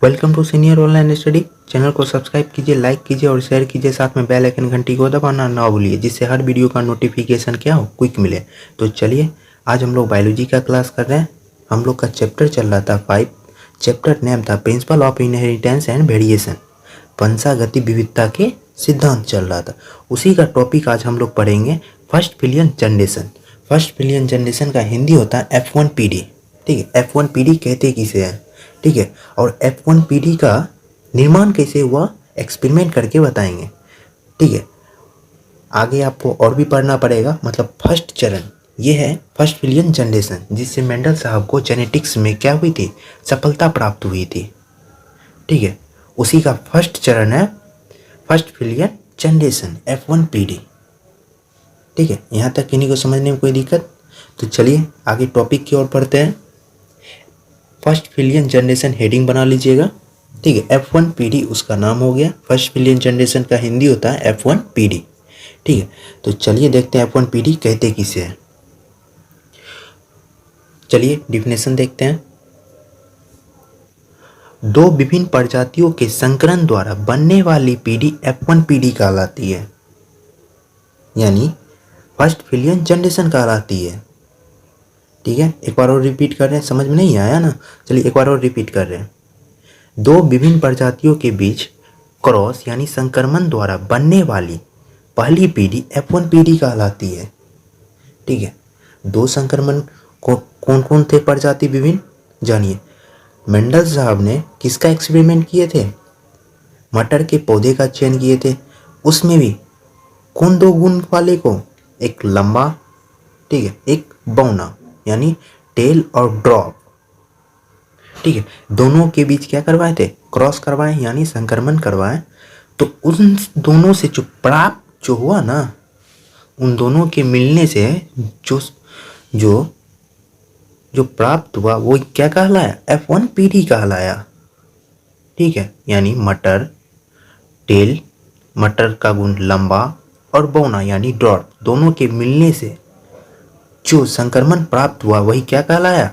Welcome to senior online study. Channel को subscribe कीजिए, like कीजिए और शेयर कीजिए। साथ में बेल आइकन घंटी को दबाना ना भूलिए, जिससे हर वीडियो का नोटिफिकेशन क्या हो, क्विक मिले। तो चलिए, आज हम लोग बायोलॉजी का क्लास कर रहे हैं। हम लोग का चैप्टर चल रहा था 5। चैप्टर नेम था principle of inheritance and variation. वंशागति विविधता के सिद्धांत चल रहा था। उसी का टॉपिक आज हम लोग पढ़ेंगे, फर्स्ट फिलियन जनरेशन। फर्स्ट फिलियन जनरेशन का हिंदी होता है F1PD। ठीक है, F1PD कहते किसे हैं, ठीक है। और F1PD का निर्माण कैसे हुआ, एक्सपेरिमेंट करके बताएंगे, ठीक है। आगे आपको और भी पढ़ना पड़ेगा। मतलब फर्स्ट चरण ये है फर्स्ट फिलियन जनरेशन, जिससे मेंडल साहब को जेनेटिक्स में क्या हुई थी, सफलता प्राप्त हुई थी, ठीक है। उसी का फर्स्ट चरण है फर्स्ट फिलियन जनरेशन F1PD, ठीक है। यहाँ तक किन्हीं को समझने में कोई दिक्कत? तो चलिए आगे टॉपिक की ओर पढ़ते हैं। फर्स्ट फिलियन जनरेशन हेडिंग बना लीजिएगा, ठीक है। F1PD उसका नाम हो गया। फर्स्ट फिलियन जनरेशन का हिंदी होता है F1PD, ठीक है। तो चलिए देखते हैं F1PD कहते किसे हैं। चलिए डिफिनेशन देखते हैं। दो विभिन्न प्रजातियों के संकरण द्वारा बनने वाली पीढ़ी F1PD कहलाती है, यानी फर्स्ट फिलियन जनरेशन कहलाती है, ठीक है। एक बार और रिपीट कर रहे हैं, समझ में नहीं आया ना? चलिए एक बार और रिपीट कर रहे हैं। दो विभिन्न प्रजातियों के बीच क्रॉस यानी संक्रमण द्वारा बनने वाली पहली पीढ़ी F1PD कहलाती है, ठीक है। दो संक्रमण कौन कौन थे प्रजाति विभिन्न, जानिए। मेंडल साहब ने किसका एक्सपेरिमेंट किए थे, मटर के पौधे का चयन किए थे। उसमें भी कौन दो गुण वाले को, एक लंबा, ठीक है, एक बौना यानी टेल और ड्रॉप, ठीक है। दोनों के बीच क्या करवाए थे, क्रॉस करवाए यानी संक्रमण करवाए। तो उन दोनों से जो प्राप्त जो हुआ ना, उन दोनों के मिलने से जो जो जो प्राप्त हुआ वो क्या कहलाया, F1PD कहलाया, ठीक है। यानी मटर टेल, मटर का गुण लंबा, और बौना यानी ड्रॉप, दोनों के मिलने से जो संक्रमण प्राप्त हुआ वही क्या कहलाया,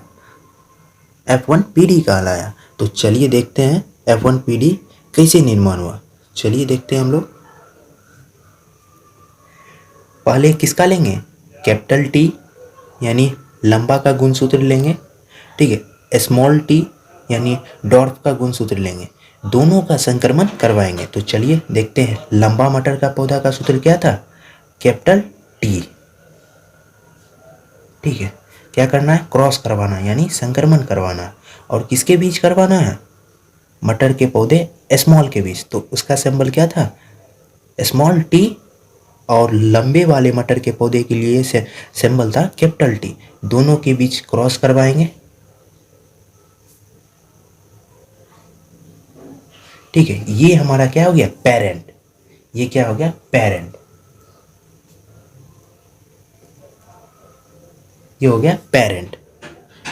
F1PD कहलाया। तो चलिए देखते हैं F1PD कैसे निर्माण हुआ। चलिए देखते हैं हम लोग। पहले किसका लेंगे, कैपिटल T यानी लंबा का गुणसूत्र लेंगे, ठीक है। स्मॉल t यानी डॉर्फ का गुणसूत्र लेंगे, दोनों का संक्रमण करवाएंगे। तो चलिए देखते हैं। लंबा मटर का पौधा का सूत्र क्या था, कैपिटल T, ठीक है। क्या करना है, क्रॉस करवाना यानी संक्रमण करवाना। और किसके बीच करवाना है, मटर के पौधे स्मॉल के बीच। तो उसका सिंबल क्या था, स्मॉल t, और लंबे वाले मटर के पौधे के लिए सिंबल था कैपिटल T। दोनों के बीच क्रॉस करवाएंगे, ठीक है। ये हमारा क्या हो गया, पेरेंट। ये क्या हो गया, पेरेंट। ये हो गया पेरेंट,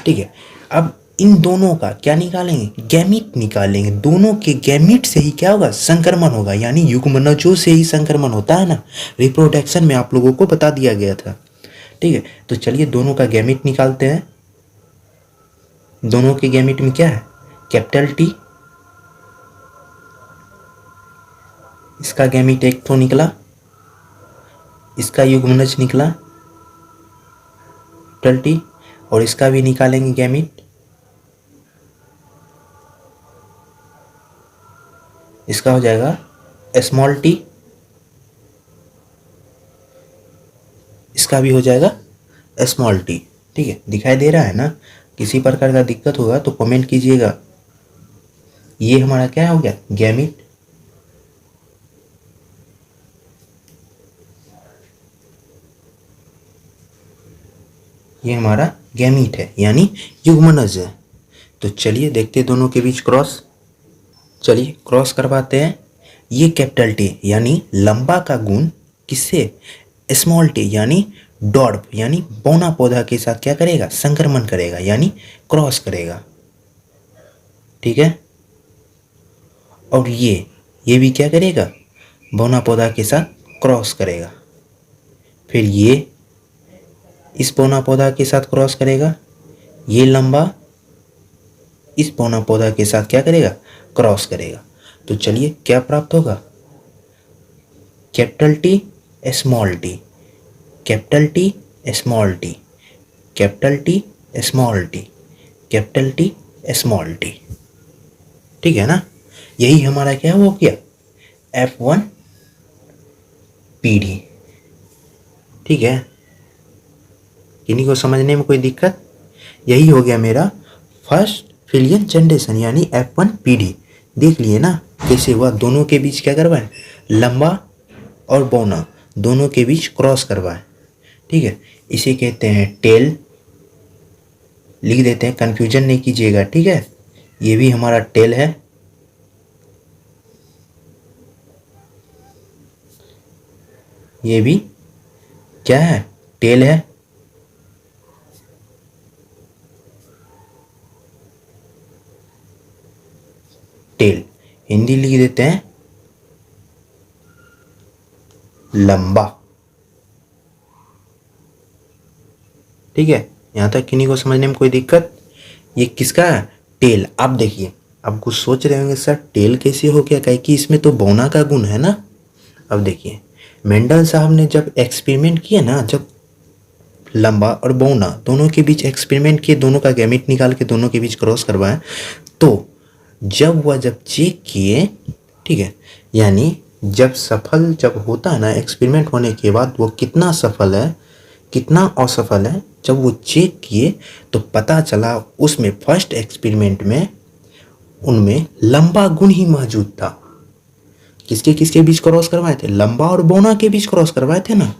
ठीक है। अब इन दोनों का क्या निकालेंगे, गैमीट निकालेंगे। दोनों के गैमीट से ही क्या होगा, संक्रमण होगा, यानी युग्मनजों से ही संक्रमण होता है ना। रिप्रोडक्शन में आप लोगों को बता दिया गया था, ठीक है। तो चलिए दोनों का गैमीट निकालते हैं। दोनों के गैमीट में क्या है, कैपिटल T, इसका गैमीट एक तो निकला, इसका युग्मनज निकला कैपिटल T, और इसका भी निकालेंगे गैमीट। इसका हो जाएगा स्मॉल t, इसका भी हो जाएगा स्मॉल t, ठीक है। दिखाई दे रहा है ना? किसी प्रकार का दिक्कत होगा तो कमेंट कीजिएगा। ये हमारा क्या हो गया, गैमीट। ये हमारा गैमीट है यानी युग्मनज है। तो चलिए देखते हैं दोनों के बीच क्रॉस। चलिए क्रॉस करवाते हैं। ये कैपिटल T यानी लंबा का गुण किससे, स्मॉल t यानी डॉर्फ यानी बौना पौधा के साथ क्या करेगा, संक्रमण करेगा यानी क्रॉस करेगा, ठीक है। और ये भी क्या करेगा, बौना पौधा के साथ क्रॉस करेगा। फिर ये इस बौना पौधा के साथ क्रॉस करेगा। ये लंबा इस पौना पौधा के साथ क्या करेगा, क्रॉस करेगा। तो चलिए क्या प्राप्त होगा, capital T small T, capital T small T, capital T small T, capital T small T. ठीक है ना, यही हमारा क्या हो गया, F1 PD। ठीक है, किन्हीं को समझने में कोई दिक्कत, यही हो गया मेरा फर्स्ट फिलियन जनरेशन यानी F1 PD। देख लिए ना कैसे हुआ, दोनों के बीच क्या करवाए, लंबा और बौना दोनों के बीच क्रॉस करवाए। ठीक है, इसे कहते हैं टेल, लिख देते हैं, कंफ्यूजन नहीं कीजिएगा। ठीक है, ये भी हमारा टेल है, ये भी क्या है, टेल है। टेल हिंदी लिख देते हैं लंबा। ठीक है, यहां तक किन्हीं को समझने में कोई दिक्कत, ये किसका है, टेल। आप देखिए, आप कुछ सोच रहे होंगे सर टेल कैसे हो गया, कहे कि इसमें तो बौना का गुण है ना। अब देखिए, मेंडल साहब ने जब एक्सपेरिमेंट किया ना, जब लंबा और बौना दोनों के बीच एक्सपेरिमेंट किए, दोनों का गैमेट निकाल के दोनों के बीच क्रॉस करवाए, तो जब चेक किए, ठीक है, यानी जब सफल जब होता है ना एक्सपेरिमेंट होने के बाद, वो कितना सफल है कितना असफल है, जब वो चेक किए तो पता चला उसमें फर्स्ट एक्सपेरिमेंट में उनमें लंबा गुण ही मौजूद था। किसके किसके बीच क्रॉस करवाए थे, लंबा और बौना के बीच क्रॉस करवाए थे ना,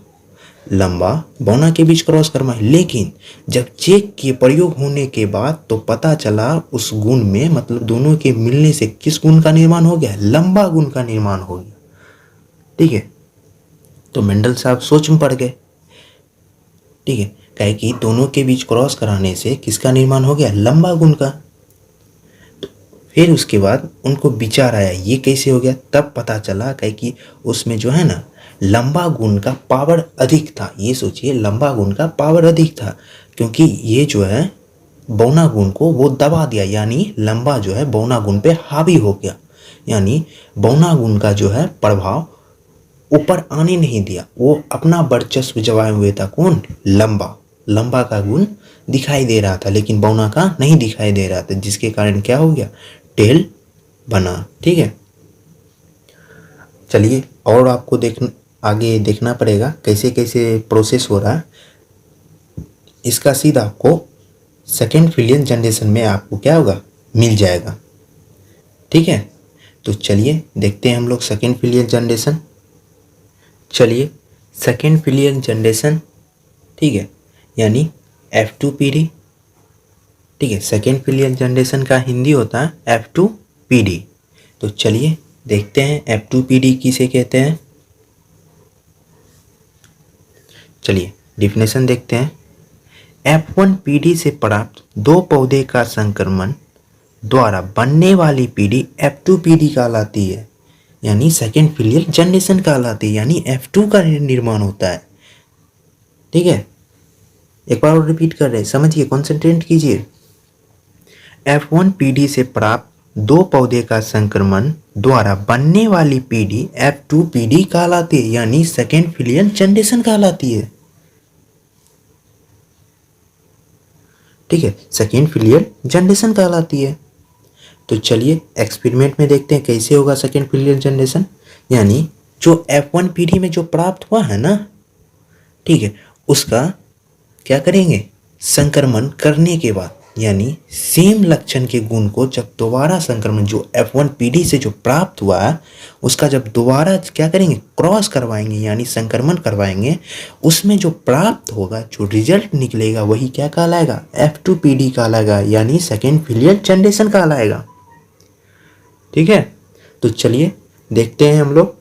लंबा बौना के बीच क्रॉस करवाए। लेकिन जब चेक किए प्रयोग होने के बाद तो पता चला उस गुण में, मतलब दोनों के मिलने से किस गुण का निर्माण हो गया, लंबा गुण का निर्माण हो गया। ठीक है, तो मेंडल साहब सोच में पड़ गए। ठीक है, कहे कि दोनों के बीच क्रॉस कराने से किसका निर्माण हो गया, लंबा गुण का। तो फिर उसके बाद उनको विचार आया ये कैसे हो गया, तब पता चला कहे कि उसमें जो है ना लंबा गुण का पावर अधिक था। ये सोचिए, लंबा गुण का पावर अधिक था, क्योंकि ये जो है बौना गुण को वो दबा दिया, यानी लंबा जो है बौना गुण पे हावी हो गया, यानी बौना गुण का जो है प्रभाव ऊपर आने नहीं दिया, वो अपना वर्चस्व जमाए हुए था। कौन, लंबा। लंबा का गुण दिखाई दे रहा था लेकिन बौना का नहीं दिखाई दे रहा था, जिसके कारण क्या हो गया, टेल बना। ठीक है, चलिए और आपको आगे देखना पड़ेगा कैसे कैसे प्रोसेस हो रहा है। इसका सीधा आपको सेकेंड फिलियन जनरेशन में आपको क्या होगा, मिल जाएगा। ठीक है, तो चलिए देखते हैं हम लोग सेकेंड फिलियन जनरेशन। चलिए सेकेंड फिलियन जनरेशन, ठीक है, यानी F2 PD। ठीक है, सेकेंड फिलियन जनरेशन का हिंदी होता है F2 PD। तो चलिए देखते हैं F2 PD किसे कहते हैं। चलिए डिफिनेशन देखते हैं। F1 PD से प्राप्त दो पौधे का संक्रमण द्वारा बनने वाली पीढ़ी F2 PD कहलाती है, यानी सेकेंड फिलियल जनरेशन कहलाती है, यानी F2 का निर्माण होता है। ठीक है, एक बार और रिपीट कर रहे हैं, समझिए, कॉन्सेंट्रेट कीजिए। F1 PD से प्राप्त दो पौधे का संक्रमण द्वारा बनने वाली पीढ़ी F2 PD कहलाती है, यानी सेकेंड फिलियल जनरेशन कहलाती है। ठीक है, सेकेंड फिलियल जनरेशन कहलाती है। तो चलिए एक्सपेरिमेंट में देखते हैं कैसे होगा सेकेंड फिलियल जनरेशन, यानी जो F1 पीढ़ी में जो प्राप्त हुआ है ना, ठीक है, उसका क्या करेंगे, संक्रमण करने के बाद, यानी सेम लक्षण के गुण को जब दोबारा संक्रमण जो F1 पीढ़ी से जो प्राप्त हुआ है उसका जब दोबारा क्या करेंगे, क्रॉस करवाएंगे, यानी संक्रमण करवाएंगे, उसमें जो प्राप्त होगा, जो रिजल्ट निकलेगा वही क्या कहलाएगा, F2 PD कहलाएगा, यानी सेकेंड फिलियल जनरेशन कहलाएगा। ठीक है, तो चलिए देखते हैं हम लोग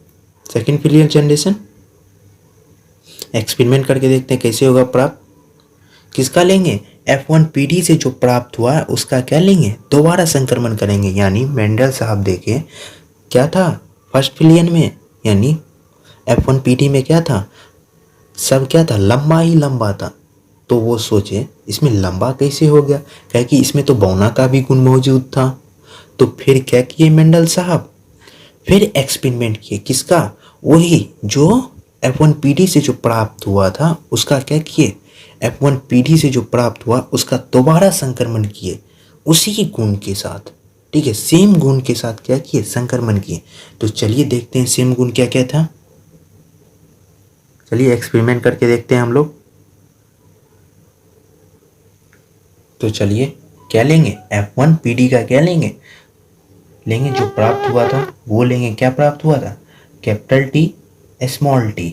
सेकेंड फिलियल जनरेशन, एक्सपेरिमेंट करके देखते हैं कैसे होगा प्राप्त। किसका लेंगे, F1 PD से जो प्राप्त हुआ है उसका क्या लेंगे, दोबारा संक्रमण करेंगे, यानी मेंडल साहब देखे क्या था फर्स्ट फिलियन में, यानी F1 PD में क्या था, सब क्या था, लंबा ही लंबा था। तो वो सोचे इसमें लंबा कैसे हो गया, कहे कि इसमें तो बौना का भी गुण मौजूद था, तो फिर क्या किए मेंडल साहब, फिर एक्सपेरिमेंट किए, किसका, वही जो F1PD से जो प्राप्त हुआ था उसका क्या किए, F1PD से जो प्राप्त हुआ उसका दोबारा संक्रमण किए उसी गुण के साथ, ठीक है, सेम गुण के साथ क्या किए, संक्रमण किए। तो चलिए देखते हैं सेम गुण क्या क्या था, चलिए एक्सपेरिमेंट करके देखते हैं हम लोग। तो चलिए क्या लेंगे, F1PD का क्या लेंगे, लेंगे जो प्राप्त हुआ था वो लेंगे, क्या प्राप्त हुआ था, कैपिटल टी स्मॉल टी,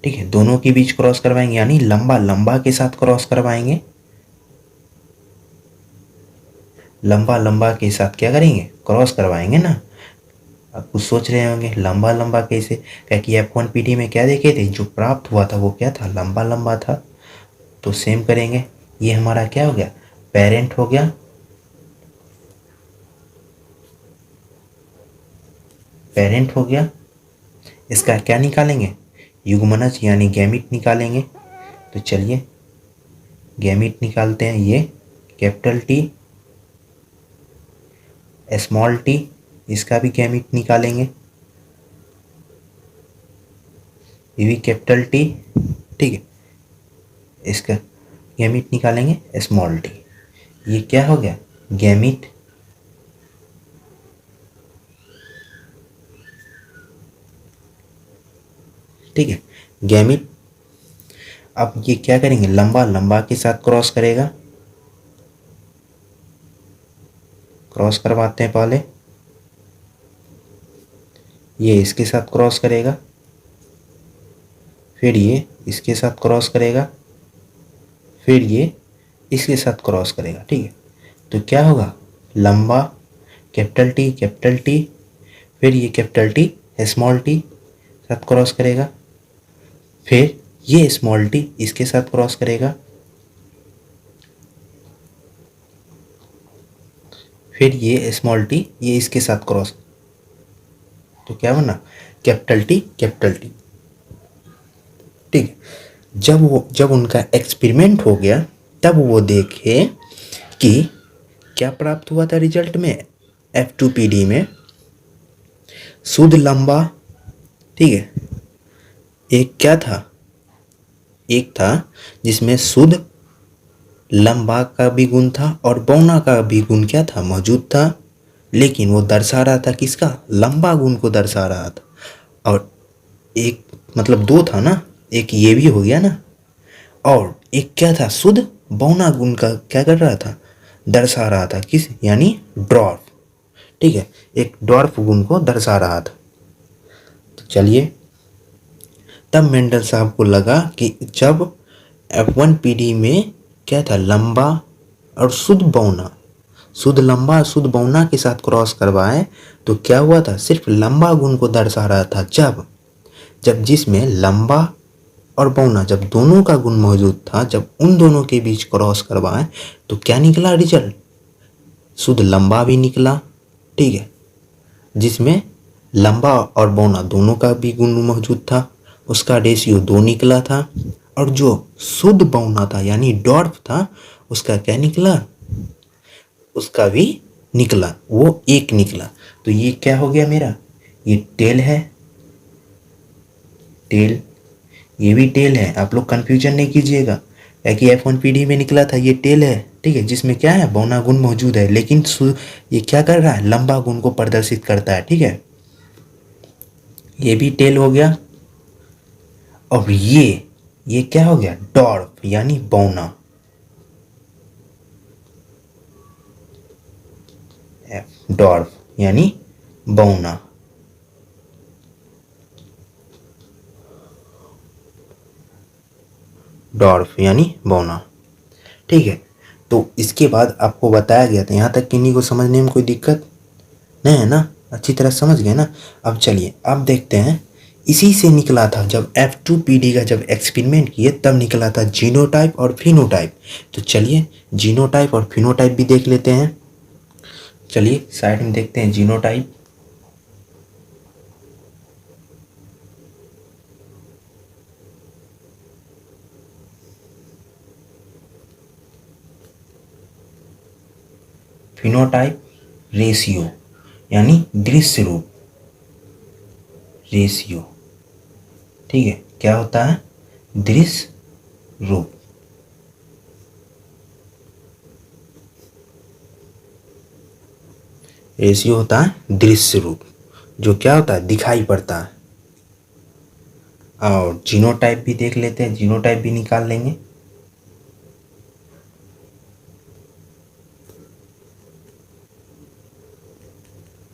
ठीक है, दोनों के बीच क्रॉस करवाएंगे, यानी लंबा लंबा के साथ क्रॉस करवाएंगे, लंबा लंबा के साथ क्या करेंगे, क्रॉस करवाएंगे ना। आप कुछ सोच रहे होंगे लंबा लंबा कैसे, क्योंकि F1PD में क्या देखे थे, जो प्राप्त हुआ था वो क्या था, लंबा लंबा था। तो सेम करेंगे, ये हमारा क्या हो गया, पेरेंट हो गया, पेरेंट हो गया, इसका क्या निकालेंगे, युग्मनज यानी गैमिट निकालेंगे। तो चलिए गैमिट निकालते हैं, ये कैपिटल टी स्मॉल टी, इसका भी गैमिट निकालेंगे, ये भी कैपिटल टी, ठीक है, इसका गैमिट निकालेंगे स्मॉल टी, ये क्या हो गया, गैमिट, ठीक है, गैमिट। अब ये क्या करेंगे, लंबा लंबा के साथ क्रॉस करेगा, क्रॉस करवाते हैं पहले, ये इसके साथ क्रॉस करेगा, फिर ये इसके साथ क्रॉस करेगा, फिर ये इसके साथ क्रॉस करेगा, ठीक है। तो क्या होगा, लंबा कैपिटल टी, फिर ये कैपिटल टी स्मॉल टी साथ क्रॉस करेगा, फिर ये स्मॉल टी इसके साथ क्रॉस करेगा, फिर ये स्मॉल टी ये इसके साथ क्रॉस, तो क्या बना, कैपिटल टी, ठीक है। जब उनका एक्सपेरिमेंट हो गया तब वो देखे कि क्या प्राप्त हुआ था रिजल्ट में, F2PD में शुद्ध लंबा, ठीक है, एक क्या था, एक था जिसमें शुद्ध लंबा का भी गुण था और बौना का भी गुण क्या था, मौजूद था, लेकिन वो दर्शा रहा था किसका, लंबा गुण को दर्शा रहा था। और एक मतलब दो था ना, एक ये भी हो गया ना, और एक क्या था, शुद्ध बौना गुण का क्या कर रहा था, दर्शा रहा था, किस, यानी ड्वार्फ, ठीक है, एक ड्वार्फ गुण को दर्शा रहा था। तो चलिए तब मेंडल साहब को लगा कि जब F1PD में क्या था, लंबा और शुद्ध बौना, शुद्ध लंबा शुद्ध बौना के साथ क्रॉस करवाए तो क्या हुआ था, सिर्फ लंबा गुण को दर्शा रहा था। जब जब जिसमें लंबा और बौना जब दोनों का गुण मौजूद था, जब उन दोनों के बीच क्रॉस करवाए तो क्या निकला रिजल्ट, शुद्ध लंबा भी निकला, ठीक है, जिसमें लंबा और बौना दोनों का भी गुण मौजूद था, उसका रेशियो 2 निकला था, और जो शुद्ध बौना था यानी डॉर्फ था उसका क्या निकला, उसका भी निकला, वो 1 निकला। तो ये क्या हो गया मेरा, ये टेल है, टेल, ये भी टेल है, आप लोग कंफ्यूजन नहीं कीजिएगा, क्योंकि F1PD में निकला था ये टेल है, ठीक है, जिसमें क्या है, बौना गुण मौजूद है, लेकिन ये क्या कर रहा है, लंबा गुण को प्रदर्शित करता है, ठीक है, ये भी टेल हो गया। और ये क्या हो गया, डॉर्फ यानी बौना, डॉर्फ यानी बौना, डॉर्फ यानी बौना, ठीक है। तो इसके बाद आपको बताया गया था, यहाँ तक किन्हीं को समझने में कोई दिक्कत नहीं है ना, अच्छी तरह समझ गए ना। अब चलिए अब देखते हैं, इसी से निकला था जब F2PD का जब एक्सपेरिमेंट किए तब निकला था जीनोटाइप और फिनोटाइप। तो चलिए जीनोटाइप और फिनोटाइप भी देख लेते हैं, चलिए साइड में देखते हैं जीनोटाइप। फिनोटाइप रेशियो यानी दृश्य रूप, रेशियो। ठीक है, क्या होता है? दृश्य रूप। रेशियो होता है दृश्य रूप, जो क्या होता है? दिखाई पड़ता है। और जीनोटाइप भी देख लेते हैं, जीनोटाइप भी निकाल लेंगे।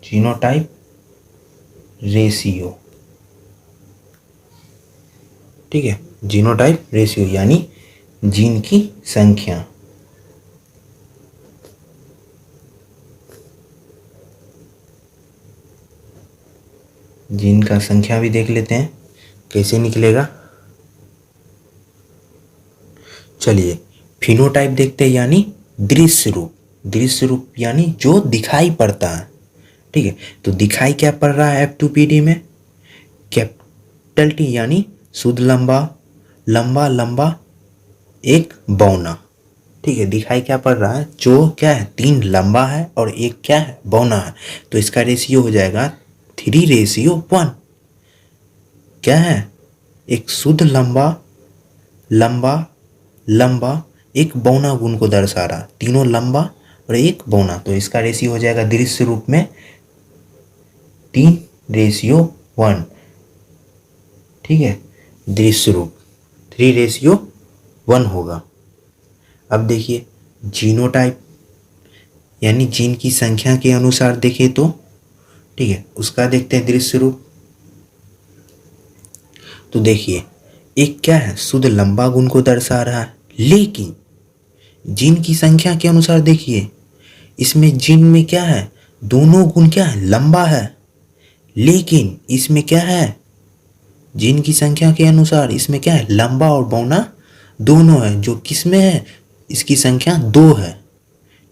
Genotype ratio. ठीक है, जीनोटाइप रेशियो यानी जीन की संख्या। जीन का संख्या भी देख लेते हैं कैसे निकलेगा। चलिए, फिनोटाइप देखते हैं यानी दृश्य रूप। दृश्य रूप यानी जो दिखाई पड़ता है। ठीक है, तो दिखाई क्या पड़ रहा है F2PD में? कैपिटल T यानी शुद्ध लंबा, लंबा लंबा एक बौना। ठीक है, दिखाई क्या पड़ रहा है? जो क्या है? 3 लंबा है और एक क्या है? बौना है। तो इसका रेशियो हो जाएगा 3:1। क्या है? एक शुद्ध लंबा, लंबा लंबा एक बौना गुण को दर्शा रहा, तीनों लंबा और एक बौना। तो इसका रेशियो हो जाएगा दृश्य रूप में 3:1। ठीक है, दृश्य रूप 3:1 होगा। अब देखिए जीनोटाइप यानी जीन की संख्या के अनुसार देखें तो, ठीक है, उसका देखते हैं दृश्य रूप। तो देखिए, एक क्या है? शुद्ध लंबा गुण को दर्शा रहा है, लेकिन जीन की संख्या के अनुसार देखिए, इसमें जीन में क्या है? दोनों गुण क्या है? लंबा है। लेकिन इसमें क्या है? जीन की संख्या के अनुसार इसमें क्या है? लंबा और बौना दोनों है। जो किस में है? इसकी संख्या 2 है।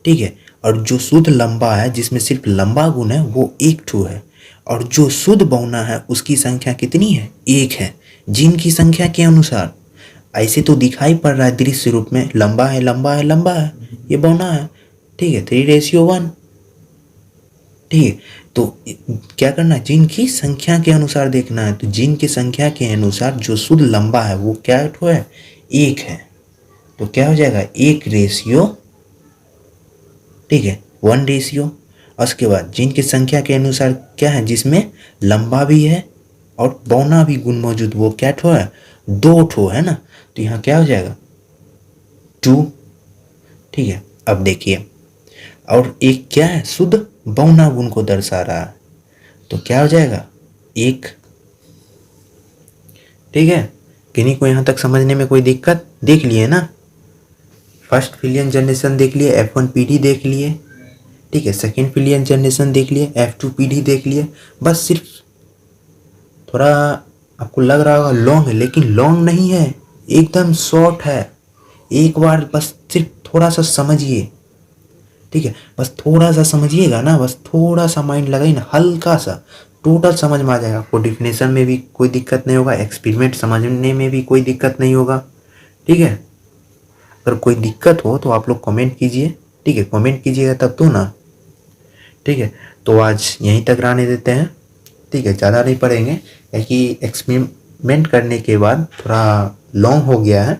ठीक है, और जो शुद्ध लंबा है जिसमें सिर्फ लंबा गुण है वो 1 है, और जो शुद्ध बौना है उसकी संख्या कितनी है? 1 है। जीन की संख्या के अनुसार ऐसे तो दिखाई पड़ रहा है दृश्य रूप में, लंबा है लंबा है लंबा है, ये बौना है। ठीक है, 3:1। ठीक है, तो क्या करना है? जीन की संख्या के अनुसार देखना है। तो जीन की संख्या के अनुसार जो शुद्ध लंबा है वो क्या है? 1 है। तो क्या हो जाएगा? 1:, ठीक है, 1:। और उसके बाद जीन की संख्या के अनुसार क्या है? जिसमें लंबा भी है और बौना भी गुण मौजूद, वो क्या है? 2 है ना। तो यहाँ क्या हो जाएगा? 2। ठीक है, अब देखिए, और एक क्या है? शुद्ध बौना गुण को दर्शा रहा है, तो क्या हो जाएगा? 1। ठीक है, किन्हीं को यहाँ तक समझने में कोई दिक्कत? देख लिए ना, फर्स्ट फिलियन जनरेशन देख लिए, F1PD देख लिए। ठीक है, सेकेंड फिलियन जनरेशन देख लिए, F2PD देख लिए। बस सिर्फ थोड़ा आपको लग रहा होगा लॉन्ग है, लेकिन लॉन्ग नहीं है, एकदम शॉर्ट है। एक बार बस सिर्फ थोड़ा सा समझिए। ठीक है, बस थोड़ा सा समझिएगा ना, बस थोड़ा सा माइंड लगाइए ना, हल्का सा, टोटल समझ में आ जाएगा आपको। डिफिनेशन में भी कोई दिक्कत नहीं होगा, एक्सपेरिमेंट समझने में भी कोई दिक्कत नहीं होगा। ठीक है, अगर कोई दिक्कत हो तो आप लोग कमेंट कीजिए। ठीक है, कमेंट कीजिएगा तब तो ना। ठीक है, तो आज यहीं तक रहने देते हैं। ठीक है, ज़्यादा नहीं पढ़ेंगे क्योंकि एक्सपेरिमेंट करने के बाद थोड़ा लॉन्ग हो गया है।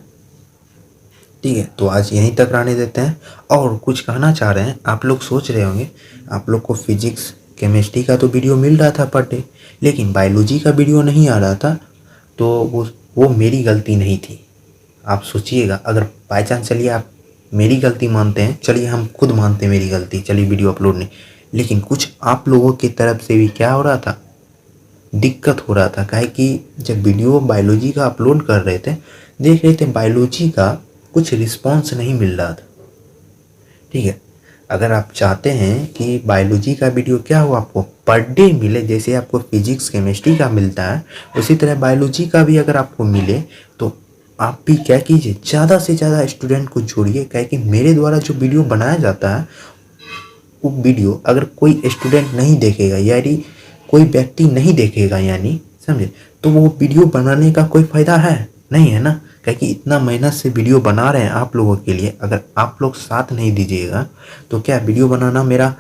ठीक है, तो आज यहीं तक रहने देते हैं। और कुछ कहना चाह रहे हैं, आप लोग सोच रहे होंगे आप लोग को फिजिक्स केमिस्ट्री का तो वीडियो मिल रहा था पर डे, लेकिन बायोलॉजी का वीडियो नहीं आ रहा था। तो वो मेरी गलती नहीं थी। आप सोचिएगा, अगर बाई चांस चलिए आप मेरी गलती मानते हैं, चलिए हम खुद मानते हैं मेरी गलती, चलिए वीडियो अपलोड नहीं, लेकिन कुछ आप लोगों की तरफ से भी क्या हो रहा था? दिक्कत हो रहा था। काहे कि जब वीडियो बायोलॉजी का अपलोड कर रहे थे, देख रहे थे बायोलॉजी का कुछ रिस्पॉन्स नहीं मिल रहा था। ठीक है, अगर आप चाहते हैं कि बायोलॉजी का वीडियो क्या हो आपको पर डे मिले, जैसे आपको फिजिक्स केमिस्ट्री का मिलता है उसी तरह बायोलॉजी का भी अगर आपको मिले, तो आप भी क्या कीजिए, ज़्यादा से ज़्यादा स्टूडेंट को जोड़िए। क्या कि मेरे द्वारा जो वीडियो बनाया जाता है वो वीडियो अगर कोई स्टूडेंट नहीं देखेगा, यानी कोई व्यक्ति नहीं देखेगा, यानी समझे, तो वो वीडियो बनाने का कोई फ़ायदा है नहीं, है ना। क्योंकि इतना मेहनत से वीडियो बना रहे हैं आप लोगों के लिए, अगर आप लोग साथ नहीं दीजिएगा तो क्या वीडियो बनाना मेरा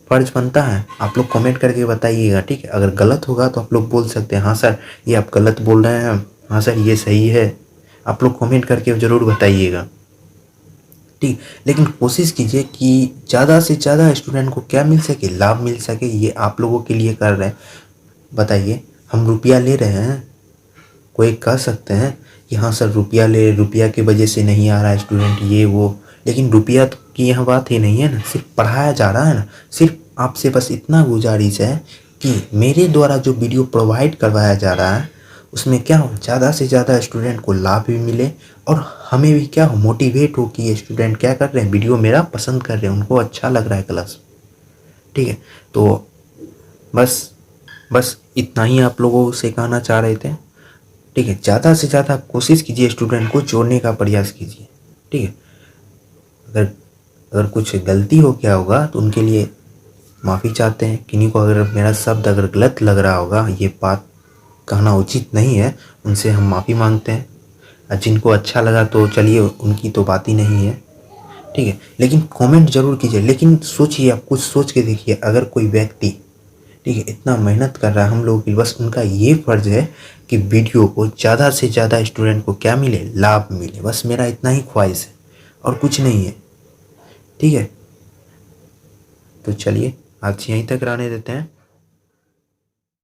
फ़र्ज़ बनता है, आप लोग कमेंट करके बताइएगा, ठीक है। अगर गलत होगा तो आप लोग बोल सकते हैं हाँ सर ये आप गलत बोल रहे हैं, हाँ सर ये सही है, आप लोग कमेंट करके ज़रूर बताइएगा, ठीक। लेकिन कोशिश कीजिए कि ज़्यादा से ज़्यादा स्टूडेंट को क्या मिल सके, लाभ मिल सके, ये आप लोगों के लिए कर रहे हैं। बताइए, हम रुपया ले रहे हैं, कोई कह सकते हैं कि हाँ सर रुपया ले, रुपया की वजह से नहीं आ रहा है स्टूडेंट ये वो, लेकिन रुपया तो की यहाँ बात ही नहीं है ना, सिर्फ पढ़ाया जा रहा है ना। सिर्फ आपसे बस इतना गुजारिश है कि मेरे द्वारा जो वीडियो प्रोवाइड करवाया जा रहा है उसमें क्या हो, ज़्यादा से ज़्यादा स्टूडेंट को लाभ भी मिले और हमें भी क्या हो, मोटिवेट हो कि ये स्टूडेंट क्या कर रहे हैं, वीडियो मेरा पसंद कर रहे हैं, उनको अच्छा लग रहा है क्लास, ठीक है। तो बस बस इतना ही आप लोगों से कहना चाह रहे थे, ठीक है। ज़्यादा से ज़्यादा कोशिश कीजिए स्टूडेंट को जोड़ने का प्रयास कीजिए, ठीक है। अगर अगर कुछ गलती हो गया होगा तो उनके लिए माफ़ी चाहते हैं। किन्हीं को अगर मेरा शब्द अगर गलत लग रहा होगा, ये बात कहना उचित नहीं है, उनसे हम माफ़ी मांगते हैं। और जिनको अच्छा लगा तो चलिए उनकी तो बात ही नहीं है, ठीक है। लेकिन कमेंट ज़रूर कीजिए, लेकिन सोचिए, आप कुछ सोच के देखिए, अगर कोई व्यक्ति, ठीक है, इतना मेहनत कर रहा है हम लोगों के लिए, बस उनका ये फ़र्ज़ है कि वीडियो को ज़्यादा से ज़्यादा स्टूडेंट को क्या मिले, लाभ मिले, बस मेरा इतना ही ख्वाहिश है और कुछ नहीं है, ठीक है। तो चलिए आज यहीं तक रहने देते हैं।